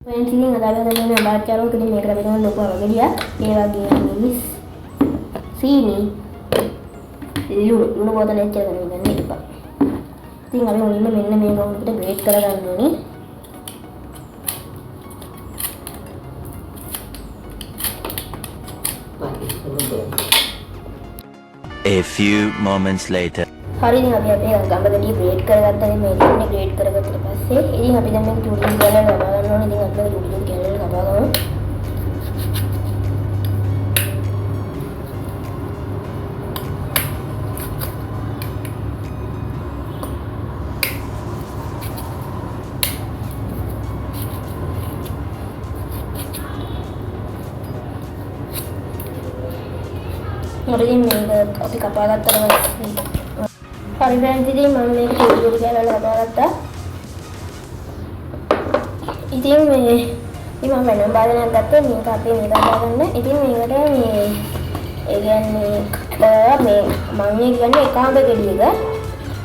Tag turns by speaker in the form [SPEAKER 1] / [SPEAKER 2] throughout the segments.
[SPEAKER 1] Friends ඉතින් අද අපි හදන්නේ අඹාචාරුවක්. ඉතින් මේකට අපි ගන්න ලොකු අවගඩියක්. ඒ වගේම මිරිස්, සීනි, ලුණු බෝතලයක් එච්චර ගන්න එපා. ඉතින් අපි මුලින්ම මෙන්න මේ වගේ ග්‍රේට් කරගන්න ඕනේ.
[SPEAKER 2] A few moments later.
[SPEAKER 1] හරි ඉතින් අපි අපේ ගම්බගඩිය ග්‍රේට් කරගත්තා. මේ ඉන්නේ ග්‍රේට් කරගත්තට පස්සේ ඉතින් අපි දැන් මේක චූටි ගාලා ලබා ගන්න ඕනේ. ඉතින් අපි මේක චූටි ගාලා ලබා ගමු. හරි මේක අපි කපා ගත්තා නම් හරි friends ඉතින් මම මේක චූටි ගාලා ලබා ගත්තා. ඉතින් මම වෙනම බාදනයක් ගත්තා. මේක අපි මේ දාගන්න. ඉතින් මේකට මේ ඒ කියන්නේ මේ මම කියන්නේ එකාඹ ගෙඩියක.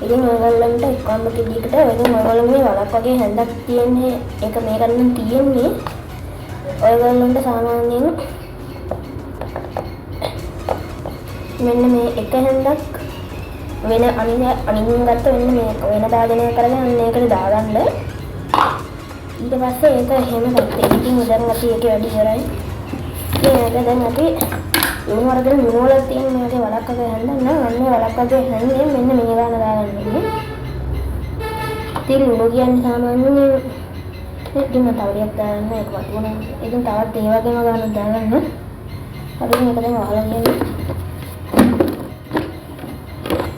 [SPEAKER 1] ඉතින් ඔයගොල්ලන්ට එකාඹ ගෙඩියකට වෙන ඔයගොල්ලෝ මේ වලක් වගේ හැන්දක් තියෙන්නේ. ඒක මේකට නම් තියෙන්නේ. ඔයගොල්ලන්ට සාමාන්‍යයෙන් මෙන්න මේ එක හැන්දක් වෙන අනින් ගත්ත වෙන මේ වෙන දාගනය කරගෙන අන්න ඒකට දාගන්න. ඊට පස්සේ ඒක එහෙම ගත්තා. ඉතින් දැන් අපි ඒක වැඩි කරයි. ඒක දැන් අපි ලුණු වර්ගන ලුණු වල තියෙන මේකේ වලක් වගේ හැන්දන්න අන්න වලක් වගේ හැන්දෙන් මෙන්න මේ ගාන දාගන්න ඕනේ. ඉතින් ලුණු කියන්නේ සාමාන්‍යයෙන් ඉතින් මම තව ටිකක් දාන්න ඒක වතුන. ඉතින් තවත් ඒ වගේම ගානක් දාගන්න. හරි මේක දැන් වහලා කියන්නේ.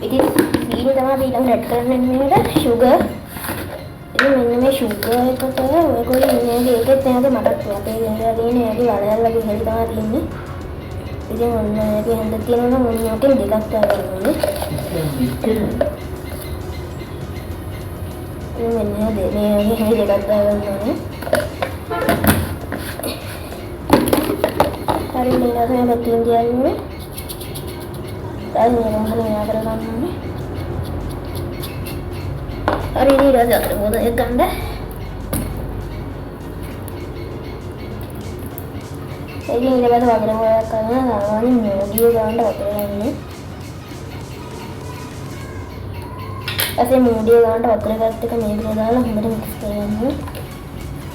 [SPEAKER 1] ඉතින් සීනි තමයි ඊළඟ ඇඩ් කරන්නේ මේකට sugar. ඉතින් මෙන්න මේ sugar එකට ඔයගොල්ලෝ මේකේ ඒකෙත් නැහැද මටත් අපේ ගෙදර තියෙන ඇටි වලල්ලගේ හැටි තමයි තියෙන්නේ. ඉතින් ඔන්න මේකේ හැන්ද තියෙනවා නම් ඔන්න ඔකෙන් දෙකක් දාගන්න ඕනේ. මෙන්න මේකේ හැටි දෙකක් දාගන්න ඕනේ. හරි මේක තමයි බැකින් කියන්නේ. දැන් මේක හරියට කරගන්න ඕනේ. හරි ඊට පස්සේ අතට මොකද එක ගන්න. එළිය ඊට පස්සේ වතුර මොකක් කරනවා සාමාන්‍ය මොඩිය ගන්න වතුර ගන්න. ඇසේ මොඩිය ගන්න වතුර ගත්ත එක මේකට දාලා හොඳට මික්ස් කරගන්න.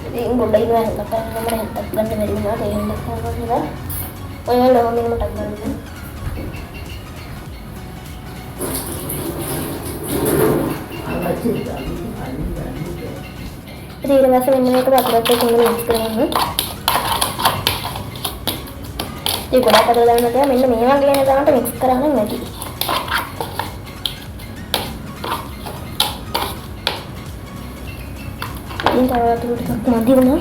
[SPEAKER 1] ඉතින් ගොඩයි ගන්න කතාවක් නම් හිතක් ගන්න බැරි වුණා ඒ හින්දා කරනවා. ඔයගොල්ලෝ හොමින් මටක් ගන්න. ඊට පස්සේ මෙන්න මේක වතුරත් එක්ක හොඳට මික්ස් කරගන්න. ඉතින් ගොඩක් වතුර දාන්න බෑ. මෙන්න මේ වගේ වෙන දාන්න මික්ස් කරා නම් නැති. ඉතින් තව වතුර ටිකක් මදි වුණා.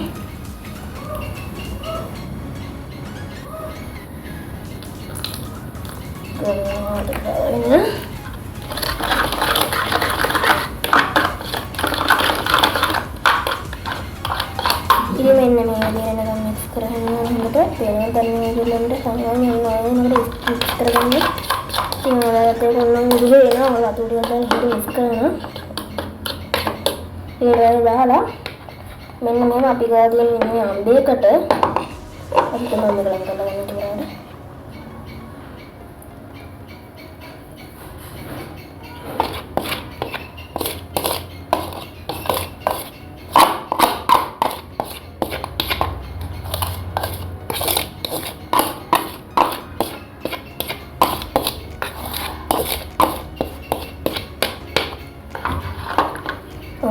[SPEAKER 1] ini mainnya dia nak mix kerana kita pengen tanya dulu sama yang lain kita mix kerana tinggal ada orang juga ya orang tu dia kan mix kerana ini dah lah mainnya mana api kau dia ini ambil kata apa tu nama dalam kata yang tu ada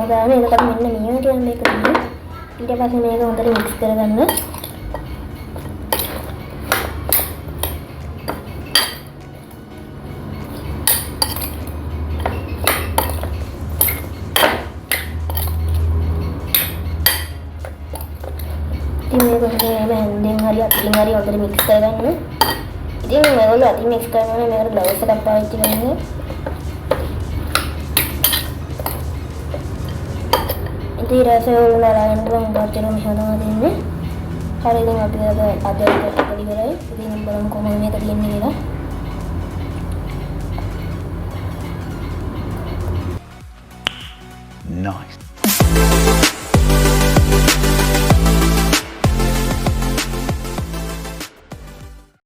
[SPEAKER 1] දාන එතකොට මෙන්න මේ වගේ මේක තියෙනවා. ඊට පස්සේ මේක හොඳට මික්ස් කරගන්න. ඉතින් මේක හැන්දෙන් හරි අතින් හරි හොඳට මික්ස් කරගන්න. ඉතින් මේගොල්ලෝ අතින් මික්ස් කරනවා මේකට ග්ලව්ස් එකක් පාවිච්චි කරන්න. Jadi rasa olahraganya itu buat jalan misalnya ini, hari ini ngapain ada tadi berai, jadi ini belum komennya tadi ini lah.
[SPEAKER 2] Nice.